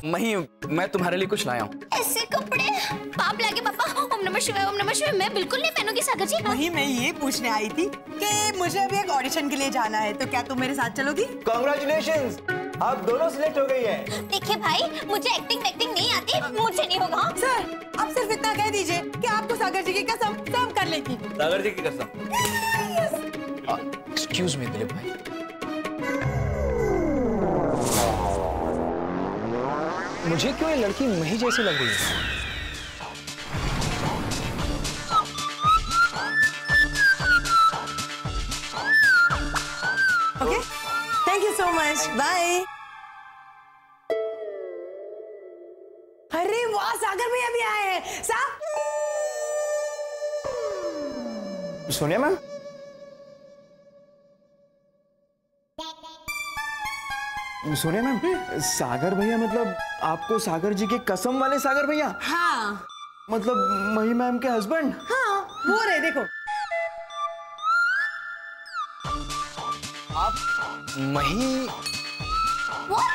मही, मैं तुम्हारे लिए कुछ लाया हूँ। ऐसे कपड़े पाप लागे पापा। ओम नमः शिवाय, ओम नमः शिवाय। मैं बिल्कुल नहीं पहनूंगी सागर जी। वही मैं ये पूछने आई थी कि मुझे अभी एक ऑडिशन के लिए जाना है, तो क्या तुम मेरे साथ चलोगी? कांग्रेचुलेशंस, आप दोनों सिलेक्ट हो गई हैं। देखिए भाई, मुझे एक्टिंग नहीं आती, मुझे नहीं होगा। सर, आप सिर्फ इतना कह दीजिए कि आपको सागर जी की कसम सब कर लेगी। सागर जी की कसम। एक्सक्यूज मी दिलीप भाई, मुझे क्यों ये लड़की मही जैसी लग रही है? Okay, thank you so much, bye. अरे वाह, सागर भैया भी आए हैं। सोनिया मैम, सोनिया मैम, सागर भैया मतलब आपको सागर जी के कसम वाले सागर भैया? हाँ, मतलब मही मैम के हस्बैंड? हाँ, वो रहे, देखो। आप मही? What?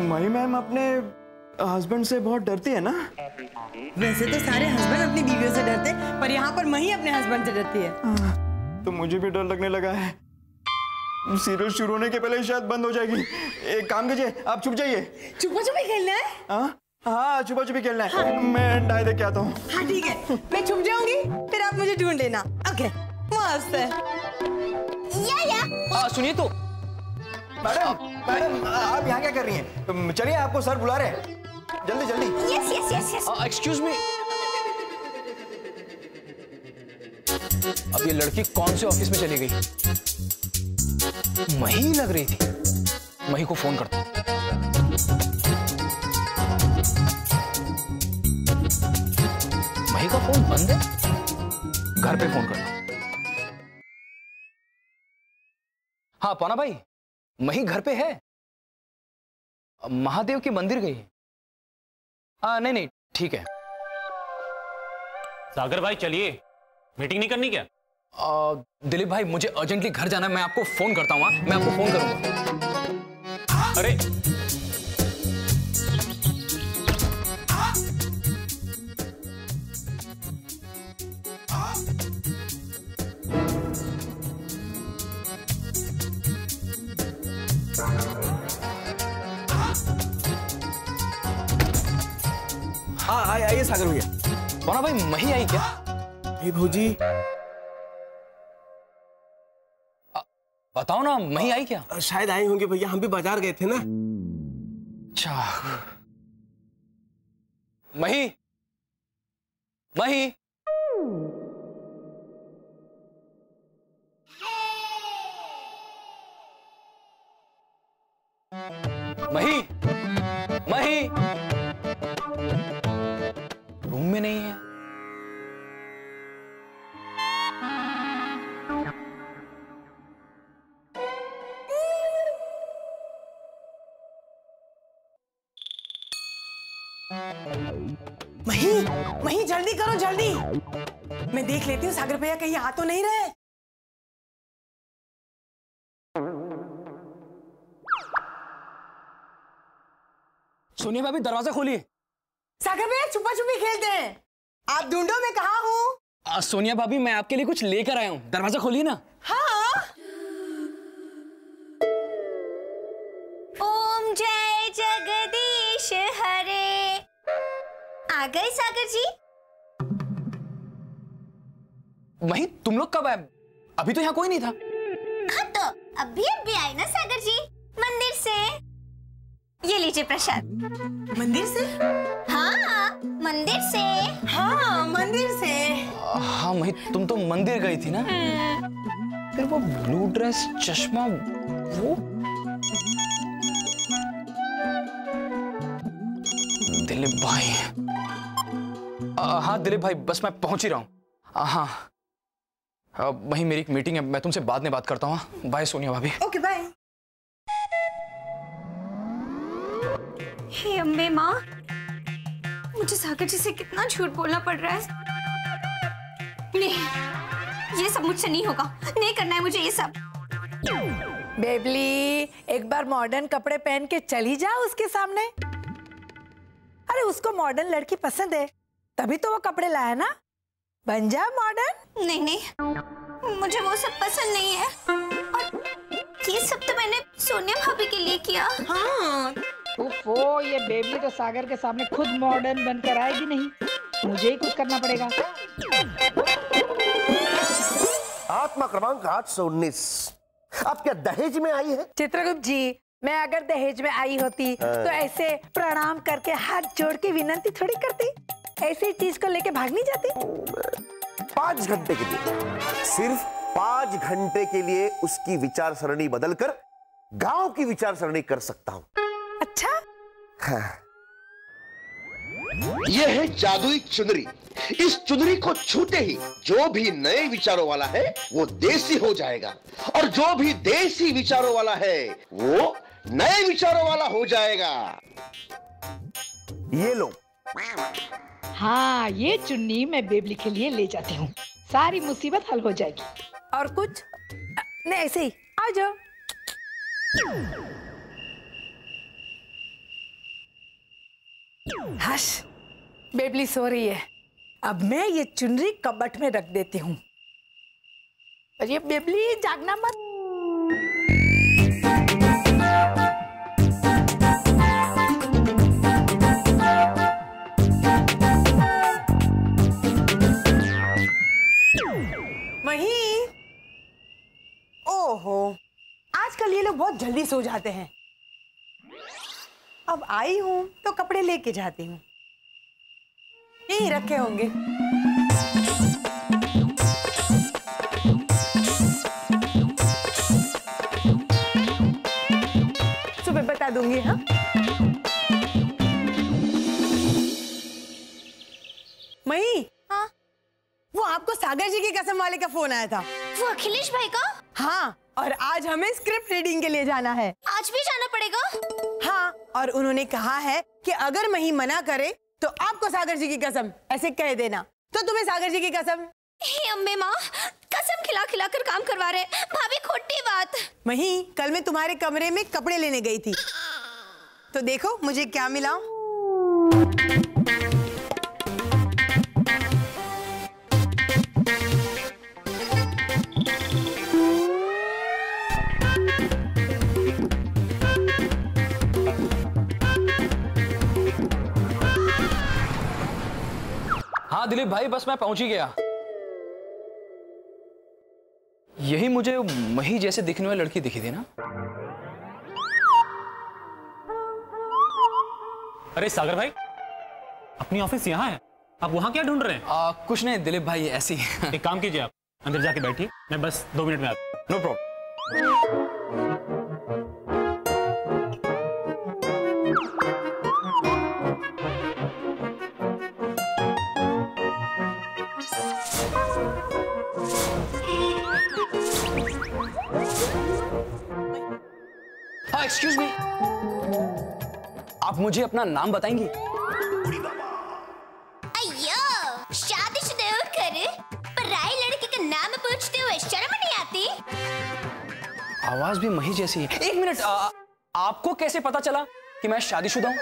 मही मैम अपने हस्बैंड से बहुत डरती है ना? वैसे तो सारे हस्बैंड अपनी बीवियों से डरते, पर यहाँ पर मही अपने हस्बैंड से डरती है। तो मुझे भी डर लगने लगा है। सीरियल शुरू होने के पहले शायद बंद हो जाएगी। एक काम कीजिए, आप छुप जाइए। छुपा छुपी खेलना है? हाँ, छुपा छुपी खेलना है। हाँ। मैं डाई देख के आता हूँ। हाँ ठीक है, मैं छुप जाऊंगी, फिर आप मुझे ढूंढ लेना। ओके, मस्त है। या सुनिए तो। मैडम, आप यहाँ क्या कर रही हैं? चलिए, आपको सर बुला रहे हैं। जल्दी जल्दी। यस। एक्सक्यूज मी, अब ये लड़की कौन से ऑफिस में चली गई? मही लग रही थी। मही को फोन करता हूँ। मही का फोन बंद है, घर पे फोन करता हूँ। हाँ पौना भाई, मही घर पे है, महादेव के मंदिर गई है। नहीं ठीक है। सागर भाई चलिए, मीटिंग नहीं करनी क्या? दिलीप भाई, मुझे अर्जेंटली घर जाना है, मैं आपको फोन करता हूँ। मैं आपको फोन करूंगा। अरे आइए सागर भैया। पौना भाई, मही आई क्या? भौजी, बताओ ना, मही आई क्या? शायद आई होंगी भैया, हम भी बाजार गए थे ना। अच्छा, मही, मही, मही, मही रूम में नहीं है। मही जल्दी करो, जल्दी। मैं देख लेती हूँ सागर भैया कहीं आ तो नहीं रहे। सोनिया भाभी, दरवाजा खोलिए। सागर भैया छुपा छुपी खेलते हैं, आप ढूंढो मैं कहाँ हूँ। सोनिया भाभी, मैं आपके लिए कुछ लेकर आया हूँ, दरवाजा खोलिए ना। हाँ। ओम जय जगदीश हरे। आ गए सागर जी? मही, तुम लोग कब आए? अभी तो यहाँ कोई नहीं था। हाँ तो अभी आए ना सागर जी, मंदिर से। ये लीजिए प्रसाद। मंदिर से? हाँ मंदिर से। हाँ मंदिर से। हाँ मही, तुम तो मंदिर गई थी ना? फिर वो ब्लू ड्रेस, चश्मा, वो दिलीप भाई। हाँ दिलीप भाई, बस मैं पहुंच ही रहा हूँ। हाँ वही, मेरी एक मीटिंग है, मैं तुमसे बाद में बात करता हूँ। बाय सोनिया भाभी। Okay bye. हे अम्बे माँ, मुझे सागर जी से कितना झूठ बोलना पड़ रहा है। नहीं, ये सब मुझसे नहीं होगा। नहीं करना है मुझे ये सब। बेबली, एक बार मॉडर्न कपड़े पहन के चली जाओ उसके सामने। अरे उसको मॉडर्न लड़की पसंद है, तभी तो वो कपड़े लाया ना। बन जा मॉडर्न। नहीं नहीं, मुझे वो सब पसंद नहीं है। और ये सब तो मैंने सोनिया भाभी के लिए किया। हाँ। ओफो, ये बेबली तो सागर के सामने खुद मॉडर्न बनकर आएगी नहीं, मुझे ही कुछ करना पड़ेगा। आत्मा क्रमांक 819 अब क्या दहेज में आई है? चित्रगुप्त जी, मैं अगर दहेज में आई होती तो ऐसे प्रणाम करके हाथ जोड़ के विनती थोड़ी करती, ऐसी चीज को लेके भाग नहीं जाती। 5 घंटे के लिए, सिर्फ 5 घंटे के लिए उसकी विचार सरणी बदलकर गांव की विचार सरणी कर सकता हूं। अच्छा। हाँ। यह है जादुई चुनरी। इस चुनरी को छूते ही जो भी नए विचारों वाला है वो देसी हो जाएगा, और जो भी देसी विचारों वाला है वो नए विचारों वाला हो जाएगा। ये लो। हाँ, ये चुन्नी मैं बेबली के लिए ले जाती हूँ, सारी मुसीबत हल हो जाएगी। और कुछ नहीं, ऐसे ही आ जाओ। हश, बेबली सो रही है। अब मैं ये चुनरी कबट में रख देती हूँ। और ये बेबली जागना मत। वही। ओहो, आजकल ये लोग बहुत जल्दी सो जाते हैं। अब आई हूं तो कपड़े लेके जाती हूँ, यहीं रखे होंगे। सुबह बता दूंगी। हाँ, मई। हाँ? वो आपको सागर जी की कसम वाले का फोन आया था। वो अखिलेश भाई का? हाँ, और आज हमें स्क्रिप्ट रीडिंग के लिए जाना है। आज भी जाना पड़ेगा? हाँ, और उन्होंने कहा है कि अगर मही मना करे तो आपको सागर जी की कसम ऐसे कह देना। तो तुम्हें सागर जी की कसम। हे अम्बे माँ, कसम खिला खिला कर काम करवा रहे। भाभी खोटी बात। मही, कल मैं तुम्हारे कमरे में कपड़े लेने गई थी, तो देखो मुझे क्या मिला। हाँ दिलीप भाई, बस मैं पहुंच ही गया। यही मुझे मही जैसे दिखने वाली लड़की दिखी थी ना? अरे सागर भाई, अपनी ऑफिस यहाँ है, आप वहां क्या ढूंढ रहे हैं? कुछ नहीं दिलीप भाई, ऐसी एक काम कीजिए, आप अंदर जाके बैठिए, मैं बस 2 मिनट में आता हूं। No problem. हाँ, एक्सक्यूज मी, आप मुझे अपना नाम बताएंगी? अयो, शादीशुदा होकर पराई लड़की का नाम पूछते हुए शर्म नहीं आती? आवाज भी मही जैसी है। एक मिनट, आपको कैसे पता चला कि मैं शादीशुदा हूं?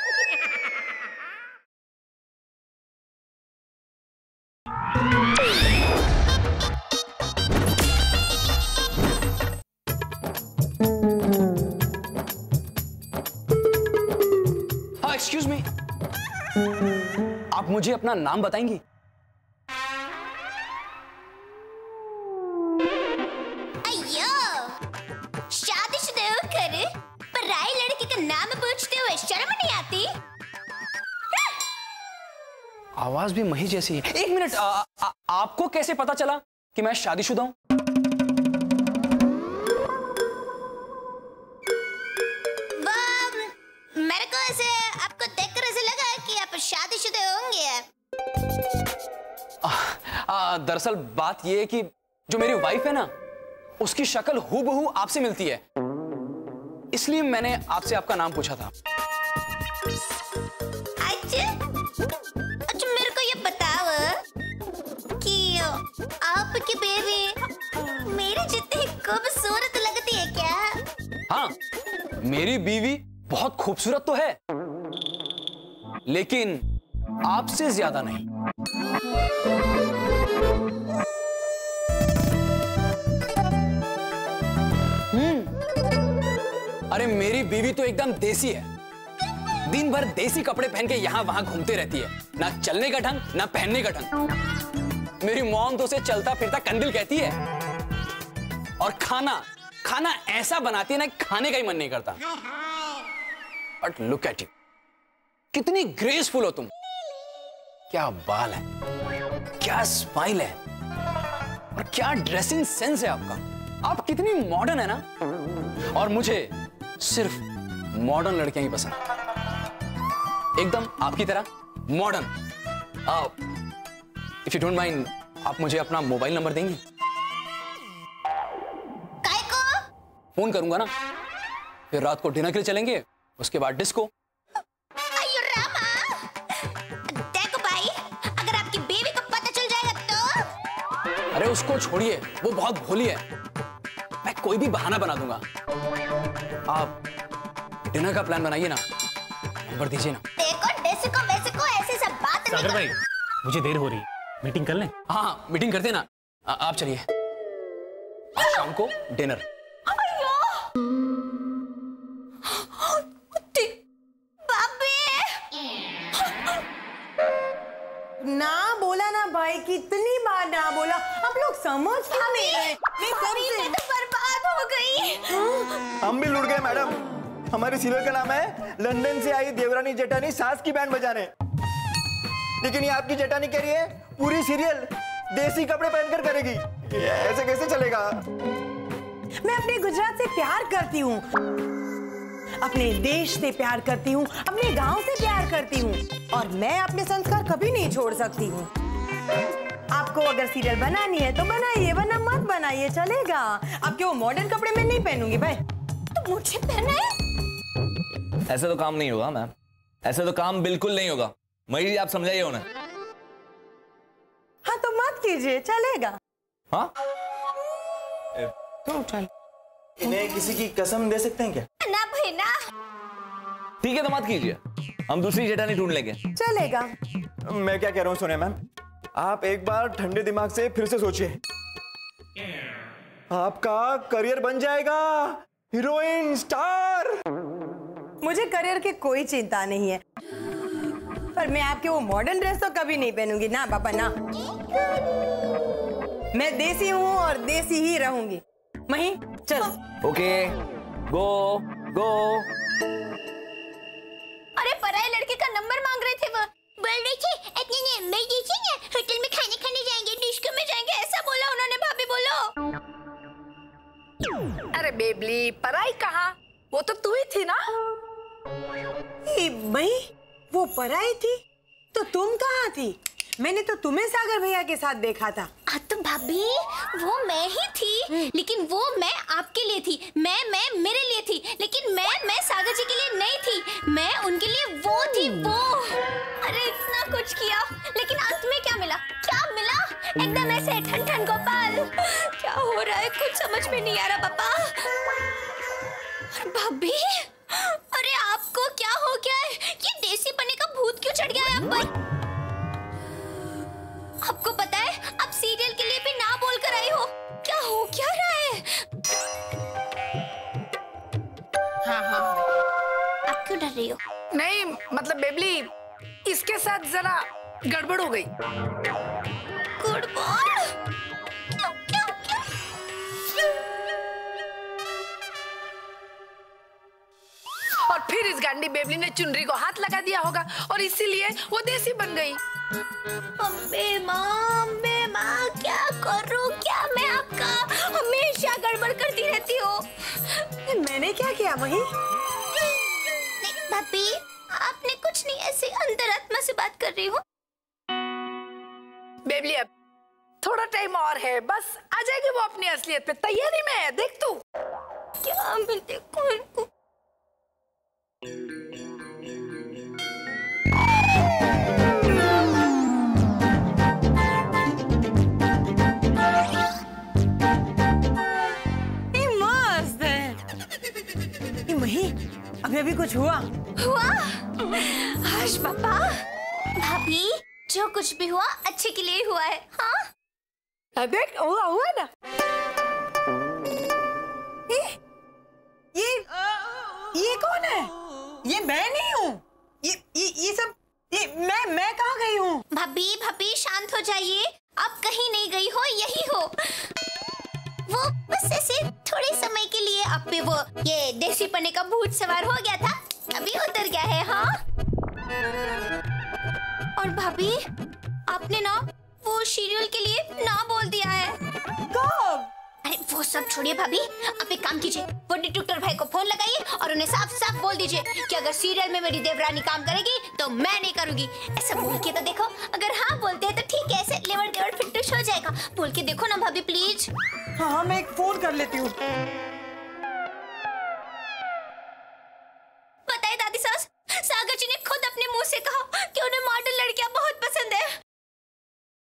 एक्सक्यूज मी, आप मुझे अपना नाम बताएंगी? अयो, शादीशुदा होकर पराई लड़की का नाम पूछते हुए शर्म नहीं आती? आवाज भी मही जैसी है। एक मिनट, आपको कैसे पता चला कि मैं शादीशुदा हूं? मेरे को ऐसे आपको देखकर ऐसे लगा कि आप शादीशुदा होंगे। दरअसल बात यह है कि जो मेरी वाइफ है ना, उसकी शक्ल हूबहू आपसे मिलती है, इसलिए मैंने आपसे आपका नाम पूछा था। अच्छा, मेरे को ये बताओ कि मेरी बीवी बहुत खूबसूरत तो है, लेकिन आपसे ज्यादा नहीं। अरे मेरी बीवी तो एकदम देसी है। दिन भर देसी कपड़े पहन के यहां वहां घूमते रहती है। ना चलने का ढंग, ना पहनने का ढंग। मेरी मॉम तो उसे चलता फिरता कंदिल कहती है। और खाना ऐसा बनाती है ना, खाने का ही मन नहीं करता। बट लुक एट यू, कितनी ग्रेसफुल हो तुम। क्या बाल है, क्या स्माइल है, और क्या ड्रेसिंग सेंस है आपका। आप कितनी मॉडर्न है ना। और मुझे सिर्फ मॉडर्न लड़कियां ही पसंद, एकदम आपकी तरह modern. If you don't mind, आप मुझे अपना मोबाइल नंबर देंगी? काय को? फोन करूंगा ना, फिर रात को डिनर के लिए चलेंगे, उसके बाद डिस्को। अयो रामा, देखो भाई, अगर आपकी बेबी को पता चल जाएगा तो? अरे उसको छोड़िए, वो बहुत भोली है। मैं कोई भी बहाना बना दूंगा। आप डिनर का प्लान बनाइए ना, नंबर दीजिए ना। देखो डिस्को वेस्को ऐसी सब बात नहीं सागर भाई, मुझे देर हो रही है, मीटिंग कर लें? हाँ, मीटिंग करते ना। आप चलिए, शाम को डिनर। ना बोला ना भाई, कितनी बार ना बोला, आप लोग समझ क्यों नहीं रहे? मैं तो बर्बाद हो गई। हम भी लुट गए मैडम। हमारे सीरियल का नाम है लंदन से आई देवरानी जेठानी सास की बैंड बजाने। लेकिन ये आपकी जेठानी कह रही है पूरी सीरियल देसी कपड़े पहनकर करेगी। ये ऐसे कैसे चलेगा? मैं अपने गुजरात से प्यार करती हूँ, अपने देश से प्यार करती हूँ, अपने गांव से प्यार करती हूँ, और मैं अपने संस्कार कभी नहीं छोड़ सकती हूँ। आपको अगर सीरियल बनानी है तो बनाइए, वरना मत बनाइए, चलेगा। आपके वो मॉडर्न कपड़े मैं नहीं पहनूंगी भाई। तो मुझे पहना है? ऐसे तो काम नहीं होगा मैम, ऐसे तो काम बिल्कुल नहीं होगा। मयूर जी, आप समझाइए उन्हें। हाँ तो मत कीजिए, चलेगा। हाँ, तो चल। इन्हें किसी की कसम दे सकते हैं क्या? ना भाई ना। ठीक है तो मत कीजिए, हम दूसरी जेठानी ढूंढ लेंगे। चलेगा। मैं क्या कह रहा हूँ सुनिए मैम, आप एक बार ठंडे दिमाग से फिर से सोचिए। आपका करियर बन जाएगा हीरोइन स्टार। मुझे करियर की कोई चिंता नहीं है, पर मैं आपके वो मॉडर्न ड्रेस तो कभी नहीं पहनूंगी ना पापा ना। मैं देसी हूँ और देसी ही रहूंगी। मही चल। ओके, गो गो। अरे पराई लड़के का नंबर मांग रहे थे वो। बोल रही थी इतने मैं ना होटल में खाने जाएंगे, डिस्को में जाएंगे, ऐसा बोला उन्होंने। भाभी बोलो। अरे बेबली, पराई कहाँ? वो तो तू ही थी ना। मही वो पराई थी तो तुम कहाँ थी? मैंने तो तुम्हें सागर भैया के साथ देखा था। तो भाभी वो मैं ही थी, लेकिन वो मैं आपके लिए थी, मैं मेरे लिए थी, लेकिन मैं सागर जी के लिए नहीं थी, मैं उनके लिए वो थी वो। अरे इतना कुछ किया, लेकिन अंत में क्या मिला? एकदम ऐसे ठन गोपाल। क्या हो रहा है, कुछ समझ में नहीं आ रहा पापा। भाभी, अरे आपको क्या हो गया है? ये देसी पने का भूत क्यों चढ़ गया है आप पर? आपको पता है आप सीरियल के लिए भी ना बोल कर आई हो। क्या हो क्या रहा है? हाँ, आप क्यों डर रही हो? नहीं मतलब बेबली, इसके साथ जरा गड़बड़ हो गई। गड़बड़? क्यों? और फिर इस गांडी बेबली ने चुनरी को हाथ लगा दिया होगा और इसीलिए वो देसी बन गई। अम्बे माँ, क्या करूं? क्या मैं आपका हमेशा गड़बड़ करती रहती हूँ। मैंने क्या किया मही? नहीं भाभी, आपने कुछ नहीं, ऐसे अंतरात्मा से बात कर रही हूँ। बेबली अब थोड़ा टाइम और है, बस आ जाएगी वो अपनी असलियत पे। तैयारी में है, देख तू। क्या मैं देखूं इनको? मस्त है। मही अभी कुछ हुआ? हुआ? हर्ष पापा, भाभी, जो कुछ भी हुआ अच्छे के लिए हुआ है। हाँ देख, हुआ ना। ये कौन है? ये मैं नहीं हूँ। ये सब मैं कहाँ गई हूँ? भाभी भाभी शांत हो जाइए, आप कहीं नहीं गई हो, यही हो। वो बस ऐसे थोड़े समय के लिए आप पे वो ये देसी पने का भूत सवार हो गया था, अभी उतर गया है। हाँ। और भाभी, आपने ना वो सीरियल के लिए ना बोल दिया है। कब? अरे वो सब छोड़िए भाभी, आप एक काम कीजिए, वो डिटेक्टर भाई को फोन लगाइए और उन्हें साफ साफ बोल दीजिए कि अगर सीरियल में मेरी देवरानी काम करेगी तो मैं नहीं करूंगी। ऐसा बोल के तो देखो, अगर हाँ बोलते हैं तो ठीक है, ऐसे लेवर देवर फिटूश हो जाएगा। बोल के देखो ना भाभी प्लीज। हाँ, मैं एक फोन कर लेती हूँ। बताइए दादी सास, सागर जी ने खुद अपने मुंह से कहा कि उन्हें मॉडल लड़कियां बहुत पसंद है।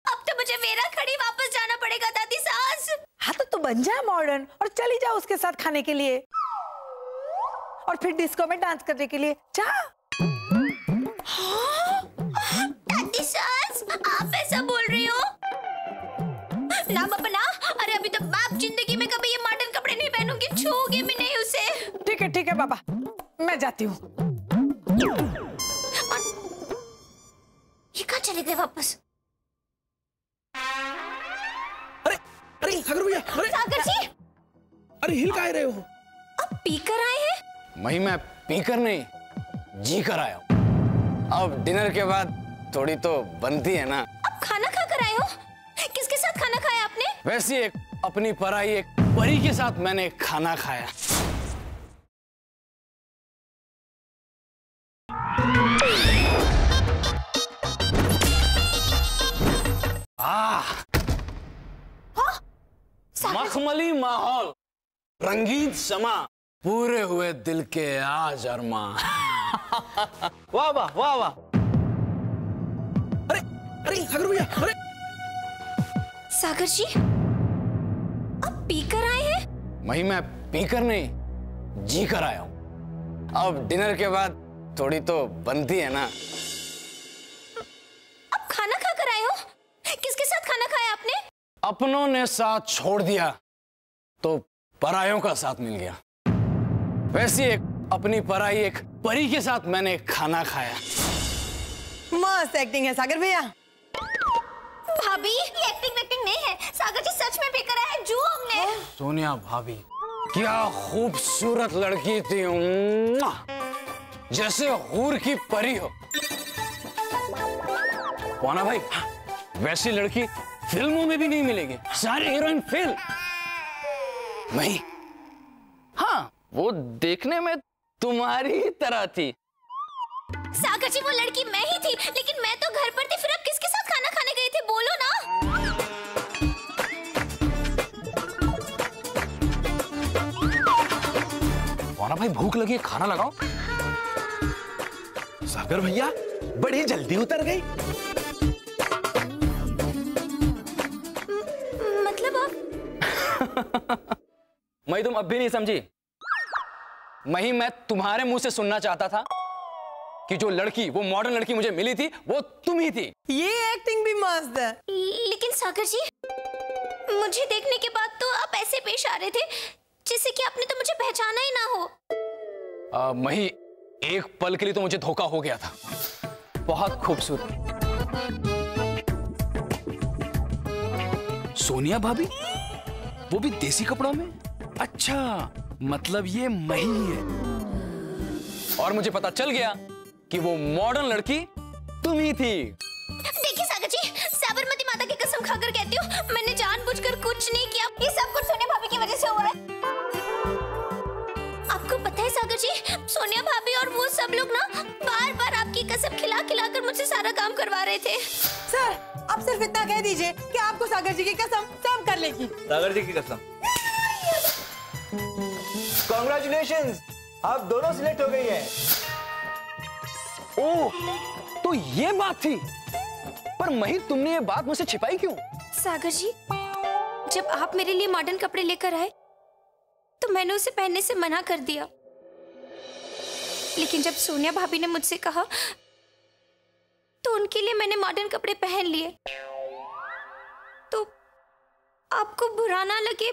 अब तो मुझे मेरा खड़ी वापस जाना पड़ेगा दादी सास। हाँ तो तू बन जा मॉडर्न और चली जा उसके साथ खाने के लिए और फिर डिस्को में डांस करने के लिए जा। हाँ? दादी सास, आप ऐसा बोल रही हो? ना बाबा ना, अरे अभी तो आप जिंदगी में कभी ये मॉडर्न कपड़े नहीं पहनूंगी, छूओगे भी नहीं उसे। ठीक है बाबा, मैं जाती हूँ। ये कहाँ चले गए वापस? अरे सागर भैया, अरे सागर जी, अरे हिल काहे रहे हो? आप पीकर आए हैं? मैं पीकर नहीं, जी कर आया हूँ। अब डिनर के बाद थोड़ी तो बनती है ना। अब खाना खा कर आए हो? किसके साथ खाना खाया आपने? वैसे एक अपनी पराई एक परी के साथ मैंने खाना खाया। मखमली माहौल, रंगीन समा, पूरे हुए दिल के आज अरमा। वाह वाह वाह वाह। अरे सागर भैया, अरे सागर जी, आप पीकर आए हैं? मैं पीकर नहीं, जी कर आया हूँ। अब डिनर के बाद थोड़ी तो बनती है ना। अब खाना खा कर आए हो? किसके साथ खाना खाया आपने? अपनों ने साथ छोड़ दिया तो परायों का साथ मिल गया। वैसे एक अपनी पराई एक परी के साथ मैंने खाना खाया। मस्त एक्टिंग है सागर भैया। भाभी, ये एक्टिंग नहीं है, सागर जी सच में पीकर आए हैं, जो हमने। सोनिया भाभी, क्या खूबसूरत लड़की थी, मुआ! जैसे हूर की परी हो। वाना भाई, वैसी लड़की फिल्मों में भी नहीं मिलेगी, सारे हीरोइन फेल। नहीं, हाँ वो देखने में तुम्हारी ही तरह थी। सागर जी, वो लड़की मैं ही थी, लेकिन मैं तो घर पर थी, फिर आप किसके साथ खाना खाने गए थे, बोलो ना। वाना भाई, भूख लगी है, खाना लगाओ। सागर भैया बड़ी जल्दी उतर गई। मतलब आप? मैं तुम अब भी नहीं समझी। मैं तुम्हारे मुंह से सुनना चाहता था कि जो लड़की, वो मॉडर्न लड़की मुझे मिली थी, वो तुम ही थी। ये एक्टिंग भी मस्त है। लेकिन सागर जी, मुझे देखने के बाद तो आप ऐसे पेश आ रहे थे जैसे कि आपने तो मुझे पहचाना ही ना हो। मही, एक पल के लिए तो मुझे धोखा हो गया था। बहुत खूबसूरत सोनिया भाभी, वो भी देसी कपड़ों में। अच्छा, मतलब ये मही है। और मुझे पता चल गया कि वो मॉडर्न लड़की तुम ही थी। देखिए सागर जी, साबरमती माता की कसम खाकर कहती हूँ, मैंने जानबूझकर कुछ नहीं किया। ये सब कुछ सोनिया भाभी की वजह से हुआ है। आपको पता है सागर जी, सोनिया भाभी और वो सब लोग ना बार बार आपकी कसम खिला खिलाकर मुझसे सारा काम करवा रहे थे। सर, आप सिर्फ इतना कह दीजिए कि आपको सागर जी की कसम सब कर लेगी। सागर जी की कसम। कॉन्ग्रेचुलेशंस, आप दोनों सिलेक्ट हो गई हैं। ओह, तो ये बात थी। पर मही, तुमने ये बात मुझसे छिपाई क्यों? सागर जी, जब आप मेरे लिए मॉडर्न कपड़े लेकर आए तो मैंने उसे पहनने से मना कर दिया। लेकिन जब सोनिया भाभी ने मुझसे कहा तो उनके लिए मैंने मॉडर्न कपड़े पहन लिए। तो आपको बुरा ना लगे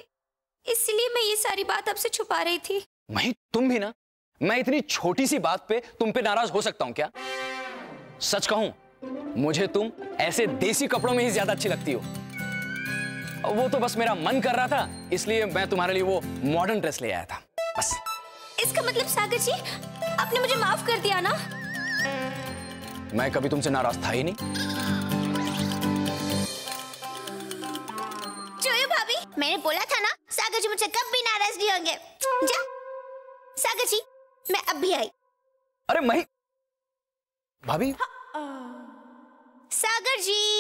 इसलिए मैं ये सारी बात आपसे छुपा रही थी। मही तुम भी ना, मैं इतनी छोटी सी बात पे तुम पे नाराज हो सकता हूं क्या? सच कहूं, मुझे तुम ऐसे देसी कपड़ों में ही ज्यादा अच्छी लगती हो। वो तो बस मेरा मन कर रहा था, इसलिए मैं तुम्हारे लिए वो मॉडर्न ड्रेस ले आया था बस। इसका मतलब सागर जी आपने मुझे माफ कर दिया ना? मैं कभी तुमसे नाराज था ही नहीं। जोयो भाभी, मैंने बोला था ना सागर जी मुझसे कभी नाराज नहीं होंगे। जा सागर जी, मैं अब भी आई। अरे मही भाभी। सागर जी